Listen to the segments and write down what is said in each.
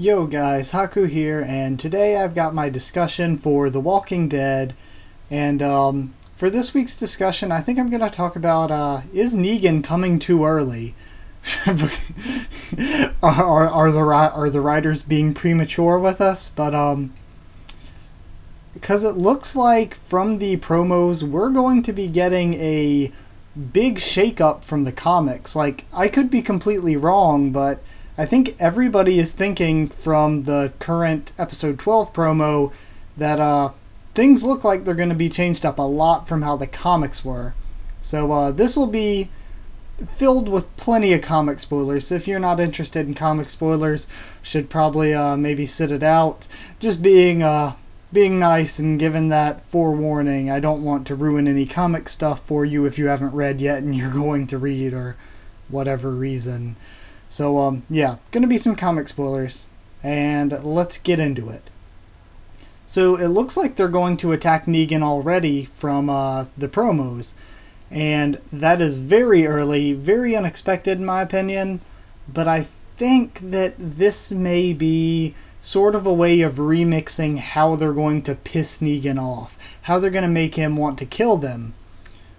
Yo guys, Haku here, and today I've got my discussion for The Walking Dead, and for this week's discussion I think I'm going to talk about, is Negan coming too early? are the writers being premature with us? But because it looks like from the promos we're going to be getting a big shakeup from the comics. Like, I could be completely wrong, but I think everybody is thinking from the current episode 12 promo that things look like they're going to be changed up a lot from how the comics were. So this will be filled with plenty of comic spoilers. If you're not interested in comic spoilers, should probably maybe sit it out. Just being nice and giving that forewarning. I don't want to ruin any comic stuff for you if you haven't read yet and you're going to read or whatever reason. So, yeah, gonna be some comic spoilers, and let's get into it. So, it looks like they're going to attack Negan already from the promos, and that is very early, very unexpected in my opinion, but I think that this may be sort of a way of remixing how they're going to piss Negan off, how they're going to make him want to kill them.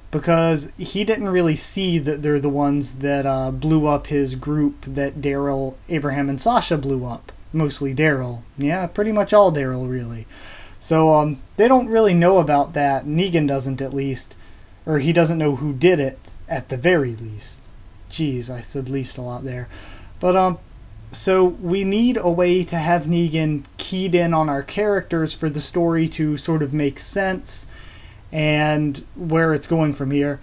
Because he didn't really see that they're the ones that blew up his group that Daryl, Abraham, and Sasha blew up. Mostly Daryl. Yeah, pretty much all Daryl, really. So they don't really know about that. Negan doesn't, at least. Or he doesn't know who did it, at the very least. Jeez, I said least a lot there. But, so we need a way to have Negan keyed in on our characters for the story to sort of make sense and where it's going from here.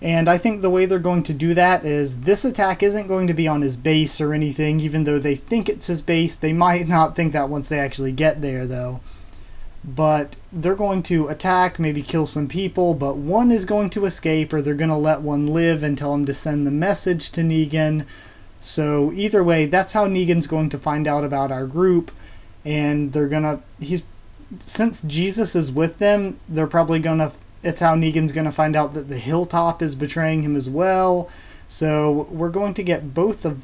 And I think the way they're going to do that is this attack isn't going to be on his base or anything, even though they think it's his base. They might not think that once they actually get there, though. But they're going to attack, maybe kill some people, but one is going to escape, or they're going to let one live and tell him to send the message to Negan. So either way, that's how Negan's going to find out about our group, and since Jesus is with them, they're probably it's how Negan's gonna find out that the Hilltop is betraying him as well. So we're going to get both of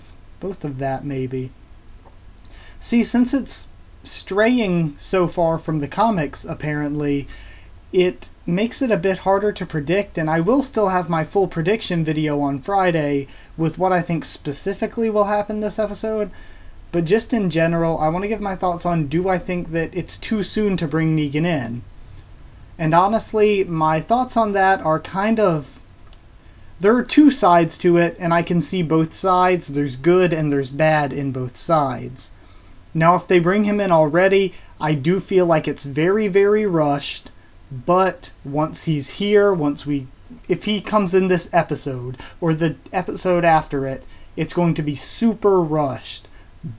that, maybe. See, since it's straying so far from the comics, apparently, it makes it a bit harder to predict, and I will still have my full prediction video on Friday with what I think specifically will happen this episode. But just in general, I want to give my thoughts on, do I think that it's too soon to bring Negan in? And honestly, my thoughts on that are there are two sides to it, and I can see both sides. There's good and there's bad in both sides. Now, if they bring him in already, I do feel like it's very, very rushed. But once he's here, if he comes in this episode, or the episode after it, it's going to be super rushed.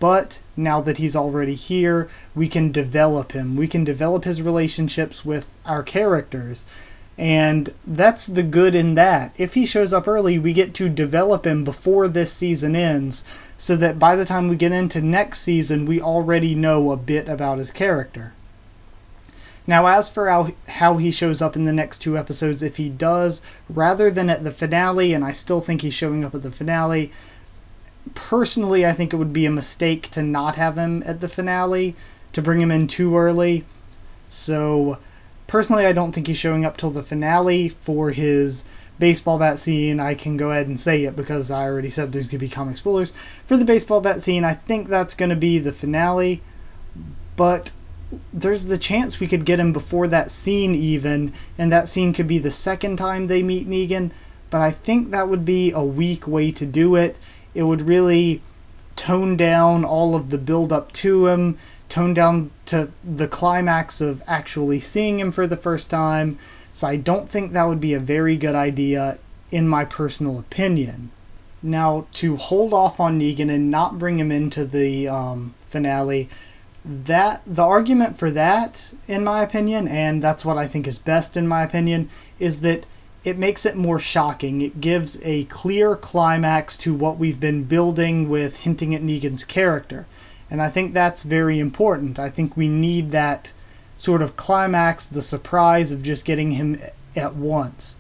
But now that he's already here, we can develop him. We can develop his relationships with our characters. And that's the good in that. If he shows up early, we get to develop him before this season ends, so that by the time we get into next season, we already know a bit about his character. Now, as for how he shows up in the next two episodes, if he does, rather than at the finale, and I still think he's showing up at the finale, personally, I think it would be a mistake to not have him at the finale, to bring him in too early. So, personally, I don't think he's showing up till the finale. For his baseball bat scene, I can go ahead and say it because I already said there's going to be comic spoilers. For the baseball bat scene, I think that's going to be the finale, but there's the chance we could get him before that scene even, and that scene could be the second time they meet Negan, but I think that would be a weak way to do it. It would really tone down all of the build-up to him, tone down to the climax of actually seeing him for the first time. So I don't think that would be a very good idea, in my personal opinion. Now, to hold off on Negan and not bring him into the finale, the argument for that, in my opinion, and that's what I think is best in my opinion, is that it makes it more shocking. It gives a clear climax to what we've been building with hinting at Negan's character. And I think that's very important. I think we need that sort of climax, the surprise of just getting him at once.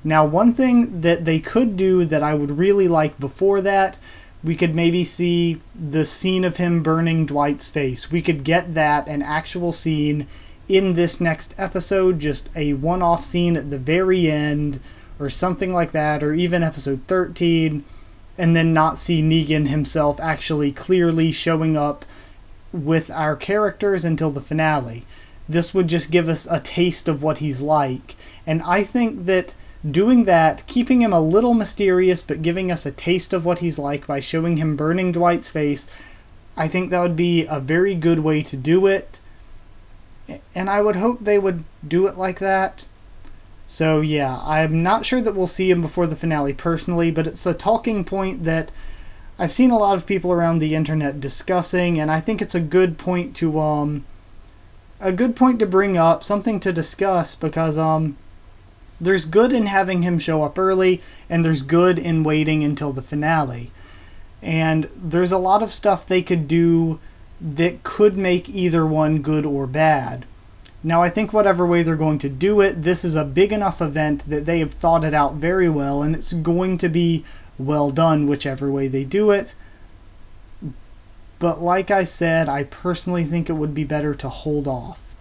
Now, one thing that they could do that I would really like before that We could maybe see the scene of him burning Dwight's face. We could get that, an actual scene in this next episode, just a one-off scene at the very end, or something like that, or even episode 13, and then not see Negan himself actually clearly showing up with our characters until the finale. This would just give us a taste of what he's like, and I think that doing that, keeping him a little mysterious but giving us a taste of what he's like by showing him burning Dwight's face, I think that would be a very good way to do it, and I would hope they would do it like that. So yeah, I'm not sure that we'll see him before the finale personally, but it's a talking point that I've seen a lot of people around the internet discussing, and I think it's a good point to bring up, something to discuss, because there's good in having him show up early, and there's good in waiting until the finale. And there's a lot of stuff they could do that could make either one good or bad. Now, I think whatever way they're going to do it, this is a big enough event that they have thought it out very well, and it's going to be well done whichever way they do it. But like I said, I personally think it would be better to hold off.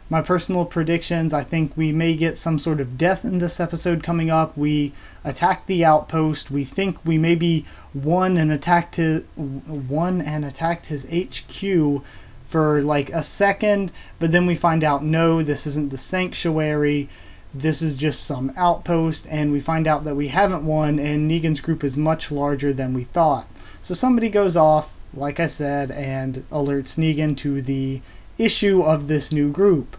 My personal predictions, I think we may get some sort of death in this episode coming up. We attack the outpost. We think we maybe won and attacked his HQ for like a second, but then we find out, no, this isn't the sanctuary. This is just some outpost, and we find out that we haven't won, and Negan's group is much larger than we thought. So somebody goes off, like I said, and alerts Negan to the issue of this new group.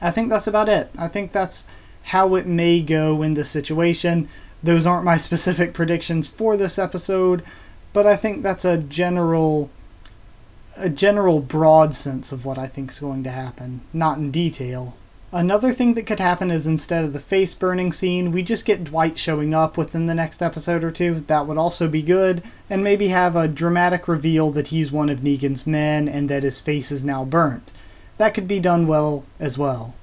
I think that's about it. I think that's how it may go in this situation. Those aren't my specific predictions for this episode, but I think that's a general broad sense of what I think is going to happen, not in detail. Another thing that could happen is, instead of the face burning scene, we just get Dwight showing up within the next episode or two. That would also be good, and maybe have a dramatic reveal that he's one of Negan's men and that his face is now burnt. That could be done well as well.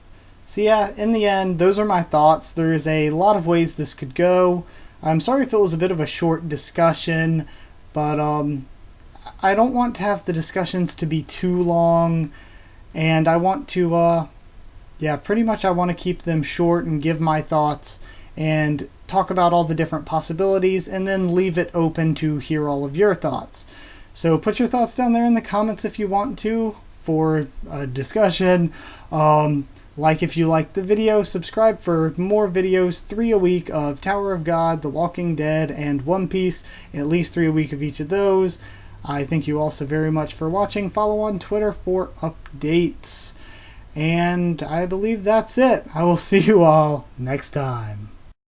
So yeah, in the end, those are my thoughts. There's a lot of ways this could go. I'm sorry if it was a bit of a short discussion, but I don't want to have the discussions to be too long, and I want to pretty much I want to keep them short and give my thoughts and talk about all the different possibilities, and then leave it open to hear all of your thoughts. So put your thoughts down there in the comments if you want to for a discussion. Like if you liked the video, subscribe for more videos, 3 a week of Tower of God, The Walking Dead, and One Piece, at least 3 a week of each of those. I thank you also very much for watching. Follow on Twitter for updates. And I believe that's it. I will see you all next time.